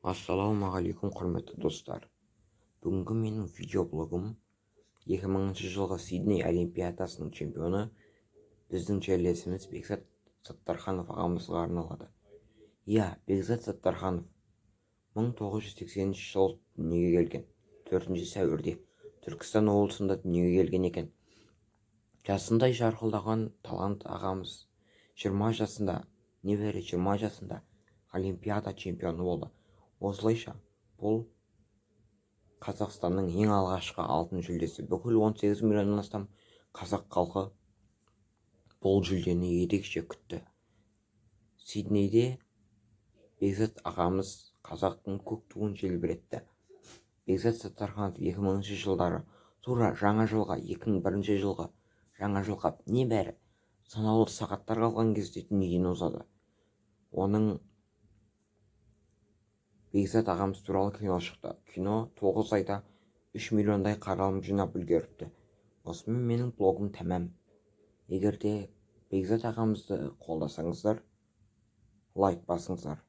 Ассалаумағалейкум құрметті достар. Бүгінгі менің видеоблогым 2000 жылғы Сидней Олимпиадасының чемпионы біздің жерлесіміз Бекзат Саттарханов ағамызға арналады. Бекзат Саттарханов 1980 жылы дүниеге келген. 4 сәуірде Түркістан облысында дүниеге келген екен. Жасындай жарқылдаған талант ағамыз 20 жасында, небәрі 20 жасында Олимпиада чемпионы болды. Осылайша бұл Қазақстанның ең алғашқы алтын жүлдесі. Бүкіл 18 миллионнан астам қазақ халқы бұл жүлдені ерекше күтті. Сиднейде Бекзат ағамыз қазақтың көк туын желбіретті. Бекзат Саттарханов 2000 жылдары тура жаңа жылға, 2001 жылғы жаңа жылға небәрі санаулы сағаттар қалған кезде дүниеден озады. Оның Бекзат ағамыз туралы кино шықты. Кино 9 айда 3 миллиондай қаралым жинап үлгеріпті. Осымен менің блогым тәмам. Егер де Бекзат ағамызды қолдасаңыздар, лайк басыңыздар.